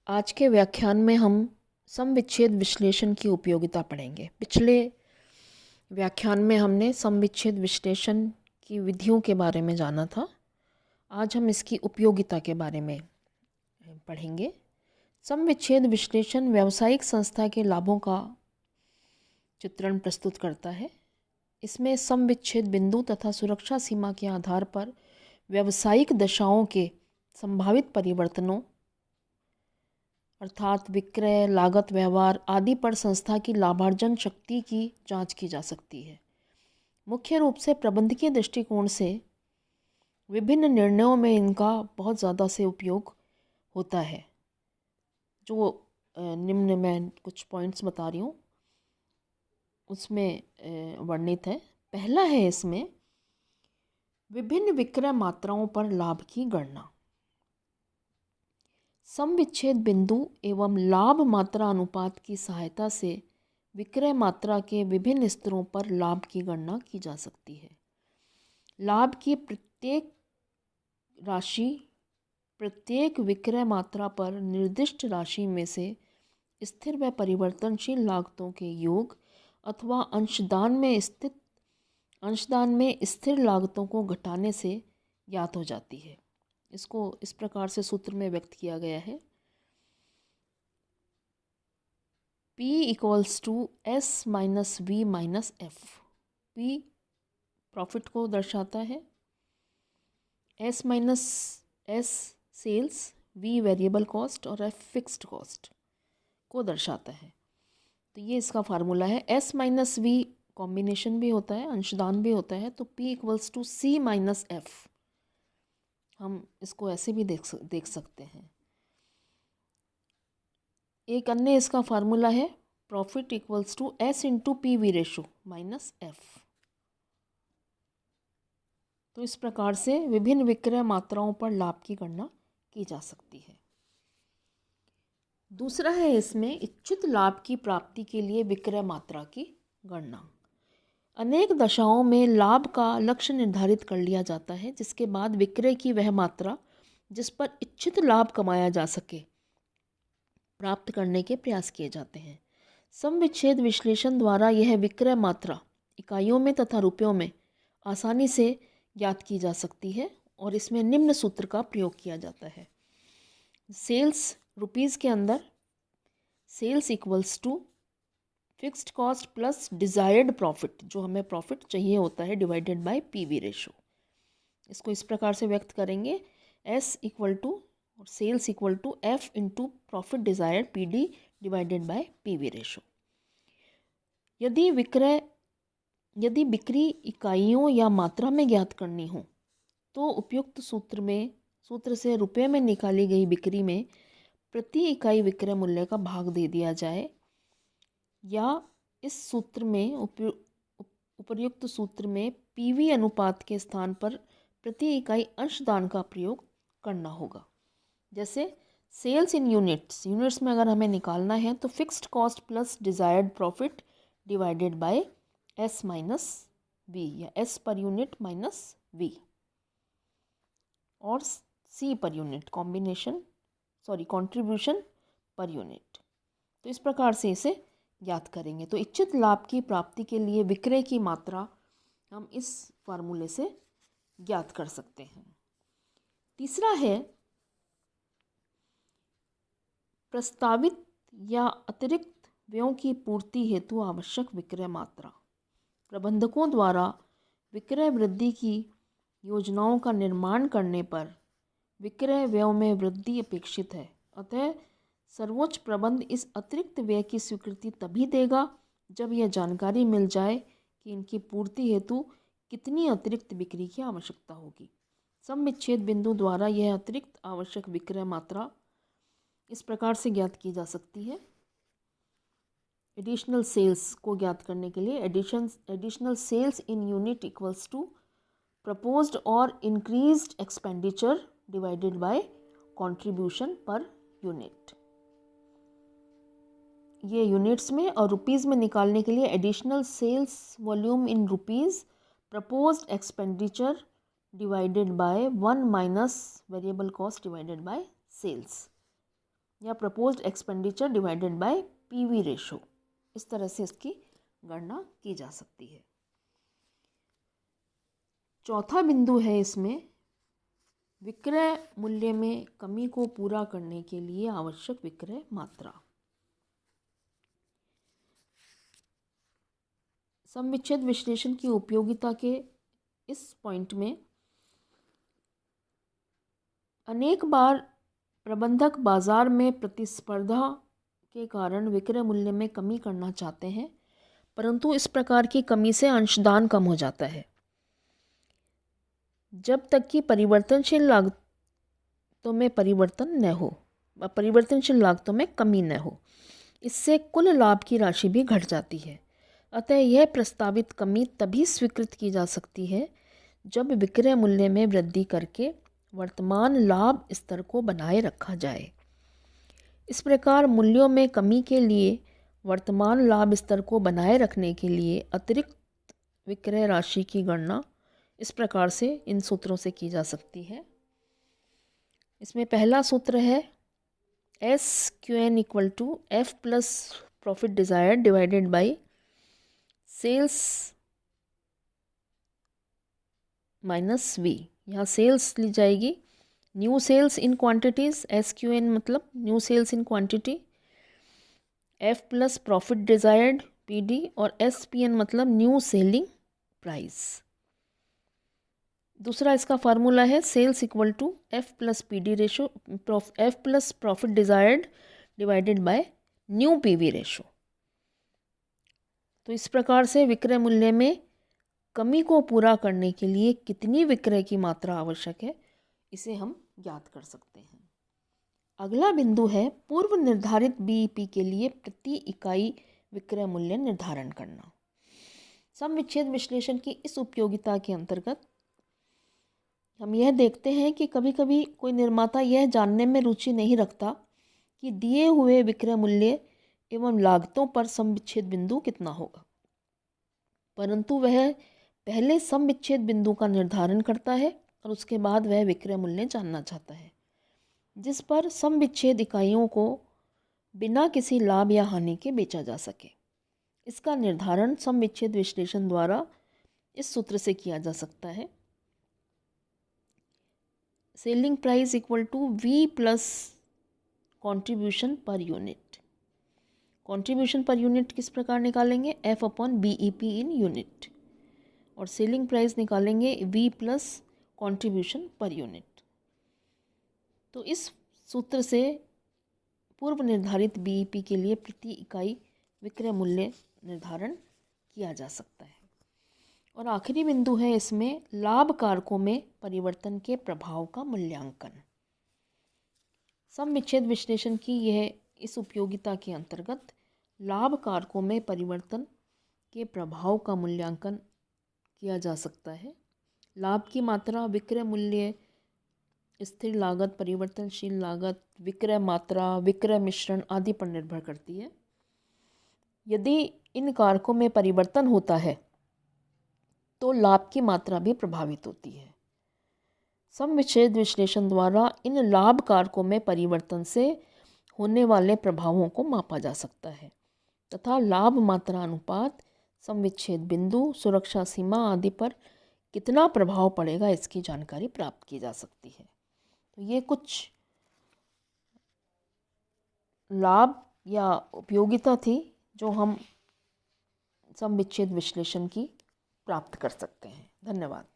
आज के व्याख्यान में हम सम विच्छेद विश्लेषण की उपयोगिता पढ़ेंगे। पिछले व्याख्यान में हमने सम विच्छेद विश्लेषण की विधियों के बारे में जाना था। आज हम इसकी उपयोगिता के बारे में पढ़ेंगे। सम विच्छेद विश्लेषण व्यावसायिक संस्था के लाभों का चित्रण प्रस्तुत करता है। इसमें सम विच्छेद बिंदु तथा सुरक्षा सीमा के आधार पर व्यावसायिक दशाओं के संभावित परिवर्तनों अर्थात विक्रय, लागत, व्यवहार आदि पर संस्था की लाभार्जन शक्ति की जांच की जा सकती है। मुख्य रूप से प्रबंधकीय दृष्टिकोण से विभिन्न निर्णयों में इनका बहुत ज़्यादा से उपयोग होता है। जो निम्न में कुछ पॉइंट्स बता रही हूँ उसमें वर्णित है। पहला है इसमें विभिन्न विक्रय मात्राओं पर लाभ की गणना। सम विच्छेद बिंदु एवं लाभ मात्रा अनुपात की सहायता से विक्रय मात्रा के विभिन्न स्तरों पर लाभ की गणना की जा सकती है। लाभ की प्रत्येक राशि प्रत्येक विक्रय मात्रा पर निर्दिष्ट राशि में से स्थिर व परिवर्तनशील लागतों के योग अथवा अंशदान में स्थिर लागतों को घटाने से ज्ञात हो जाती है। इसको इस प्रकार से सूत्र में व्यक्त किया गया है। P equals to S minus V minus F। P profit को दर्शाता है, S minus S sales, V variable cost और F फिक्स्ड कॉस्ट को दर्शाता है। तो ये इसका फार्मूला है। S माइनस V कॉम्बिनेशन भी होता है, अंशदान भी होता है। तो P equals to C minus F, हम इसको ऐसे भी देख सकते हैं। एक अन्य इसका फार्मूला है profit equals to S into P V ratio minus F। तो इस प्रकार से विभिन्न विक्रय मात्राओं पर लाभ की गणना की जा सकती है। दूसरा है इसमें इच्छित लाभ की प्राप्ति के लिए विक्रय मात्रा की गणना। अनेक दशाओं में लाभ का लक्ष्य निर्धारित कर लिया जाता है, जिसके बाद विक्रय की वह मात्रा जिस पर इच्छित लाभ कमाया जा सके प्राप्त करने के प्रयास किए जाते हैं। सम विच्छेद विश्लेषण द्वारा यह विक्रय मात्रा इकाइयों में तथा रुपयों में आसानी से ज्ञात की जा सकती है और इसमें निम्न सूत्र का प्रयोग किया जाता है। सेल्स रुपीज़ के अंदर sales equals to fixed cost plus desired profit, जो हमें प्रॉफिट चाहिए होता है, डिवाइडेड बाय पीवी रेशो। इसको इस प्रकार से व्यक्त करेंगे, S इक्वल टू और sales equal to F into profit desired PD divided by PV ratio. यदि बिक्री इकाइयों या मात्रा में ज्ञात करनी हो तो उपयुक्त सूत्र से रुपये में निकाली गई बिक्री में प्रति इकाई विक्रय मूल्य का भाग दे दिया जाए, या इस सूत्र में उपर्युक्त सूत्र में पीवी अनुपात के स्थान पर प्रति इकाई अंशदान का प्रयोग करना होगा। जैसे सेल्स इन यूनिट्स में अगर हमें निकालना है तो fixed cost plus desired profit divided by S minus V, या S per unit minus V, और C per unit contribution per unit. तो इस प्रकार से इसे ज्ञात करेंगे। तो इच्छित लाभ की प्राप्ति के लिए विक्रय की मात्रा हम इस फार्मूले से ज्ञात कर सकते हैं। तीसरा है प्रस्तावित या अतिरिक्त व्ययों की पूर्ति हेतु आवश्यक विक्रय मात्रा। प्रबंधकों द्वारा विक्रय वृद्धि की योजनाओं का निर्माण करने पर विक्रय व्ययों में वृद्धि अपेक्षित है, अतः सर्वोच्च प्रबंध इस अतिरिक्त व्यय की स्वीकृति तभी देगा जब यह जानकारी मिल जाए कि इनकी पूर्ति हेतु कितनी अतिरिक्त बिक्री की आवश्यकता होगी। सम विच्छेद बिंदु द्वारा यह अतिरिक्त आवश्यक विक्रय मात्रा इस प्रकार से ज्ञात की जा सकती है। एडिशनल सेल्स को ज्ञात करने के लिए additional sales in unit equals to proposed और increased expenditure divided by contribution per unit. ये यूनिट्स में, और रुपीज़ में निकालने के लिए additional sales volume in rupees proposed expenditure divided by 1 minus variable cost divided by sales. या proposed expenditure divided by PV ratio, इस तरह से इसकी गणना की जा सकती है। चौथा बिंदु है इसमें विक्रय मूल्य में कमी को पूरा करने के लिए आवश्यक विक्रय मात्रा। सम विच्छेद विश्लेषण की उपयोगिता के इस पॉइंट में अनेक बार प्रबंधक बाजार में प्रतिस्पर्धा के कारण विक्रय मूल्य में कमी करना चाहते हैं, परंतु इस प्रकार की कमी से अंशदान कम हो जाता है जब तक कि परिवर्तनशील लागतों में परिवर्तनशील लागतों में कमी न हो। इससे कुल लाभ की राशि भी घट जाती है। अतः यह प्रस्तावित कमी तभी स्वीकृत की जा सकती है जब विक्रय मूल्य में वृद्धि करके वर्तमान लाभ स्तर को बनाए रखा जाए। इस प्रकार मूल्यों में कमी के लिए वर्तमान लाभ स्तर को बनाए रखने के लिए अतिरिक्त विक्रय राशि की गणना इस प्रकार से इन सूत्रों से की जा सकती है। इसमें पहला सूत्र है SQN equal to F plus profit desired divided by sales minus V। यहाँ सेल्स ली जाएगी, new sales in quantities, SQN मतलब new sales in quantity, F plus profit desired PD और SPN मतलब न्यू सेलिंग प्राइस। दूसरा इसका formula है sales equal to F plus PD ratio, F plus profit desired divided by new PV ratio. तो इस प्रकार से विक्रय मूल्य में कमी को पूरा करने के लिए कितनी विक्रय की मात्रा आवश्यक है, इसे हम ज्ञात कर सकते हैं। अगला बिंदु है पूर्व निर्धारित BEP के लिए प्रति इकाई विक्रय मूल्य निर्धारण करना। सम विच्छेद विश्लेषण की इस उपयोगिता के अंतर्गत हम यह देखते हैं कि कभी कभी कोई निर्माता यह जानने में रुचि नहीं रखता कि दिए हुए विक्रय मूल्य एवं लागतों पर सम विच्छेद बिंदु कितना होगा, परंतु वह पहले सम विच्छेद बिंदु का निर्धारण करता है और उसके बाद वह विक्रय मूल्य जानना चाहता है जिस पर सम विच्छेद इकाइयों को बिना किसी लाभ या हानि के बेचा जा सके। इसका निर्धारण सम विच्छेद विश्लेषण द्वारा इस सूत्र से किया जा सकता है selling price equal to V plus contribution per unit. Contribution per unit किस प्रकार निकालेंगे, F upon BEP in unit, और सेलिंग प्राइस निकालेंगे V plus contribution per unit. तो इस सूत्र से पूर्व निर्धारित BEP के लिए प्रति इकाई विक्रय मूल्य निर्धारण किया जा सकता है। और आखिरी बिंदु है इसमें लाभ कारकों में परिवर्तन के प्रभाव का मूल्यांकन। सम विच्छेद विश्लेषण की यह इस उपयोगिता के अंतर्गत लाभ कारकों में परिवर्तन के प्रभाव का मूल्यांकन किया जा सकता है। लाभ की मात्रा विक्रय मूल्य, स्थिर लागत, परिवर्तनशील लागत, विक्रय मात्रा, विक्रय मिश्रण आदि पर निर्भर करती है। यदि इन कारकों में परिवर्तन होता है तो लाभ की मात्रा भी प्रभावित होती है। सम विच्छेद विश्लेषण द्वारा इन लाभ कारकों में परिवर्तन से होने वाले प्रभावों को मापा जा सकता है तथा लाभ मात्रा अनुपात, सम विच्छेद बिंदु, सुरक्षा सीमा आदि पर कितना प्रभाव पड़ेगा इसकी जानकारी प्राप्त की जा सकती है। तो ये कुछ लाभ या उपयोगिता थी जो हम सम विच्छेद विश्लेषण की प्राप्त कर सकते हैं। धन्यवाद।